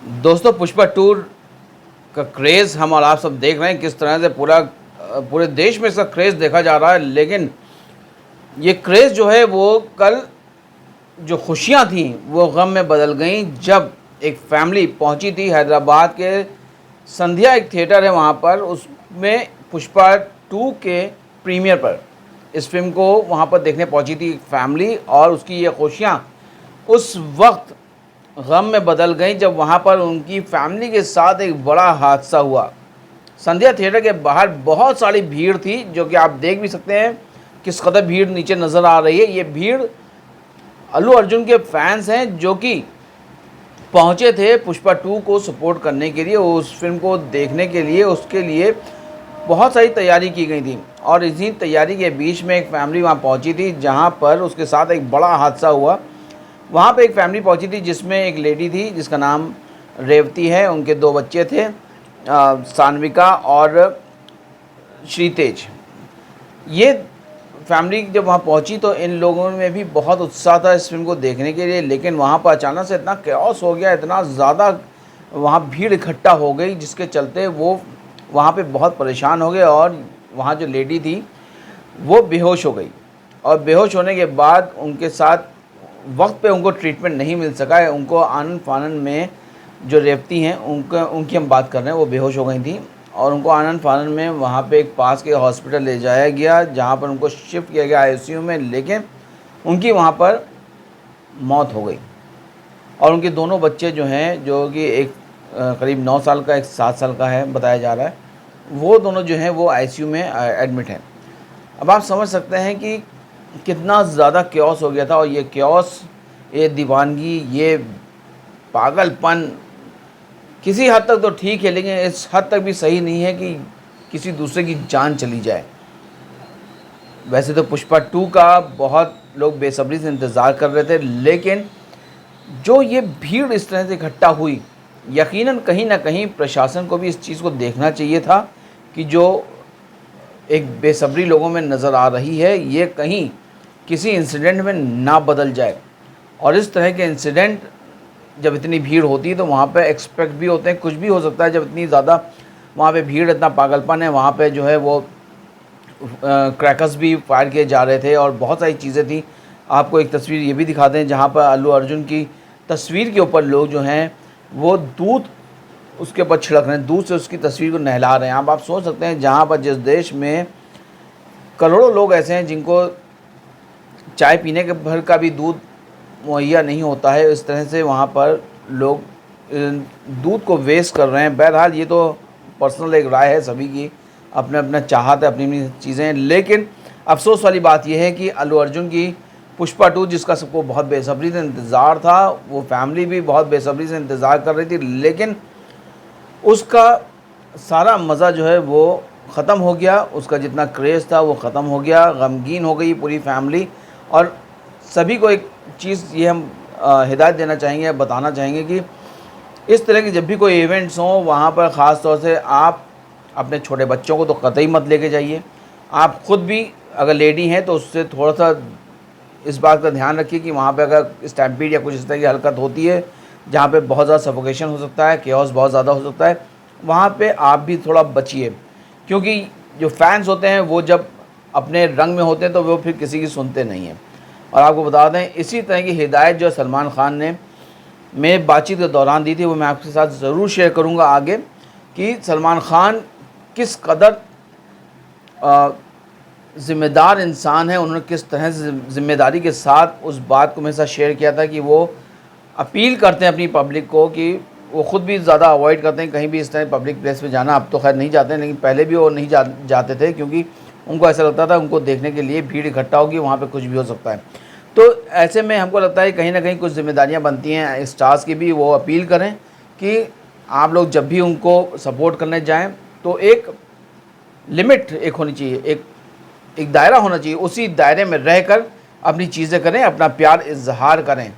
दोस्तों, पुष्पा टूर का क्रेज़ हम और आप सब देख रहे हैं किस तरह से पूरे देश में इसका क्रेज़ देखा जा रहा है। लेकिन ये क्रेज़ जो है वो कल जो खुशियाँ थीं वो गम में बदल गईं जब एक फैमिली पहुंची थी हैदराबाद के संध्या, एक थिएटर है वहाँ पर, उसमें पुष्पा टू के प्रीमियर पर इस फिल्म को वहाँ पर देखने पहुंची थी एक फैमिली, और उसकी ये खुशियाँ उस वक्त गम में बदल गई जब वहाँ पर उनकी फैमिली के साथ एक बड़ा हादसा हुआ। संध्या थिएटर के बाहर बहुत सारी भीड़ थी, जो कि आप देख भी सकते हैं किस कदर भीड़ नीचे नज़र आ रही है। ये भीड़ अल्लू अर्जुन के फैंस हैं जो कि पहुँचे थे पुष्पा टू को सपोर्ट करने के लिए, उस फिल्म को देखने के लिए। उसके लिए बहुत सारी तैयारी की गई थी और इसी तैयारी के बीच में एक फैमिली वहाँ पहुँची थी जहाँ पर उसके साथ एक बड़ा हादसा हुआ। वहाँ पे एक फैमिली पहुँची थी जिसमें एक लेडी थी जिसका नाम रेवती है, उनके 2 बच्चे थे, सान्विका और श्रीतेज। ये फैमिली जब वहाँ पहुँची तो इन लोगों में भी बहुत उत्साह था इस फिल्म को देखने के लिए, लेकिन वहाँ पर अचानक से इतना कैओस हो गया, इतना ज़्यादा वहाँ भीड़ इकट्ठा हो गई जिसके चलते वो वहाँ पे बहुत परेशान हो गए और वहाँ जो लेडी थी वो बेहोश हो गई। और बेहोश होने के बाद उनके साथ वक्त पे उनको ट्रीटमेंट नहीं मिल सका है। उनको आनन फानन में जो रेवती हैं उनकी हम बात कर रहे हैं, वो बेहोश हो गई थी और उनको आनन फानन में वहाँ पे एक पास के हॉस्पिटल ले जाया गया जहाँ पर उनको शिफ्ट किया गया आईसीयू में, लेकिन उनकी वहाँ पर मौत हो गई। और उनके दोनों बच्चे जो हैं, जो कि एक करीब 9 साल का, एक 7 साल का है बताया जा रहा है, वो दोनों जो हैं वो आईसीयू में एडमिट हैं। अब आप समझ सकते हैं कि कितना ज़्यादा क्योस हो गया था। और ये क्योस, ये दीवानगी, ये पागलपन किसी हद तक तो ठीक है, लेकिन इस हद तक भी सही नहीं है कि किसी दूसरे की जान चली जाए। वैसे तो पुष्पा टू का बहुत लोग बेसब्री से इंतज़ार कर रहे थे, लेकिन जो ये भीड़ इस तरह से इकट्ठा हुई, यकीनन कहीं ना कहीं प्रशासन को भी इस चीज़ को देखना चाहिए था कि जो एक बेसब्री लोगों में नज़र आ रही है ये कहीं किसी इंसिडेंट में ना बदल जाए। और इस तरह के इंसिडेंट जब इतनी भीड़ होती है तो वहाँ पे एक्सपेक्ट भी होते हैं, कुछ भी हो सकता है। जब इतनी ज़्यादा वहाँ पे भीड़, इतना पागलपन है, वहाँ पे जो है वो क्रैकर्स भी फायर किए जा रहे थे और बहुत सारी चीज़ें थी। आपको एक तस्वीर ये भी दिखाते हैं जहाँ पर अल्लू अर्जुन की तस्वीर के ऊपर लोग जो हैं वो दूध उसके ऊपर छिड़क रहे हैं, दूध से उसकी तस्वीर को नहला रहे हैं। अब आप सोच सकते हैं जहाँ पर जिस देश में करोड़ों लोग ऐसे हैं जिनको चाय पीने के भर का भी दूध मुहैया नहीं होता है, इस तरह से वहाँ पर लोग दूध को वेस्ट कर रहे हैं। बहरहाल ये तो पर्सनल एक राय है, सभी की अपने अपना चाहत है, अपनी अपनी चीज़ें हैं। लेकिन अफसोस वाली बात यह है कि अल्लू अर्जुन की पुष्पा टू, जिसका सबको बहुत बेसब्री से इंतज़ार था, वो फैमिली भी बहुत बेसब्री से इंतज़ार कर रही थी, लेकिन उसका सारा मज़ा जो है वो ख़त्म हो गया। उसका जितना क्रेज़ था वो ख़त्म हो गया, गमगीन हो गई पूरी फैमिली। और सभी को एक चीज़ ये हम हिदायत देना चाहेंगे, बताना चाहेंगे कि इस तरह की जब भी कोई इवेंट्स हों वहाँ पर ख़ास तौर से आप अपने छोटे बच्चों को तो कतई मत लेके जाइए। आप ख़ुद भी अगर लेडी हैं तो उससे थोड़ा सा इस बात का ध्यान रखिए कि वहाँ पे अगर स्टैम्पीड या कुछ इस तरह की हरकत होती है जहाँ पे बहुत ज़्यादा सफोकेशन हो सकता है, केओस बहुत ज़्यादा हो सकता है, वहाँ पे आप भी थोड़ा बचिए। क्योंकि जो फैंस होते हैं वो जब अपने रंग में होते हैं तो वो फिर किसी की सुनते नहीं हैं। और आपको बता दें, इसी तरह की हिदायत जो सलमान खान ने मैं बातचीत के दौरान दी थी वो मैं आपके साथ ज़रूर शेयर करूँगा आगे, कि सलमान खान किस कदर ज़िम्मेदार इंसान है। उन्होंने किस तरह से ज़िम्मेदारी के साथ उस बात को मेरे साथ शेयर किया था कि वो अपील करते हैं अपनी पब्लिक को कि वो ख़ुद भी ज़्यादा अवॉइड करते हैं कहीं भी इस तरह पब्लिक प्लेस पे जाना। अब तो खैर नहीं जाते हैं, लेकिन पहले भी वो नहीं जाते थे, क्योंकि उनको ऐसा लगता था उनको देखने के लिए भीड़ इकट्ठा होगी, वहाँ पे कुछ भी हो सकता है। तो ऐसे में हमको लगता है कहीं ना कहीं कुछ जिम्मेदारियाँ बनती हैं स्टार्स की भी। वो अपील करें कि आप लोग जब भी उनको सपोर्ट करने जाएँ तो एक लिमिट एक होनी चाहिए, एक दायरा होना चाहिए, उसी दायरे में रहकर अपनी चीज़ें करें, अपना प्यार इजहार करें।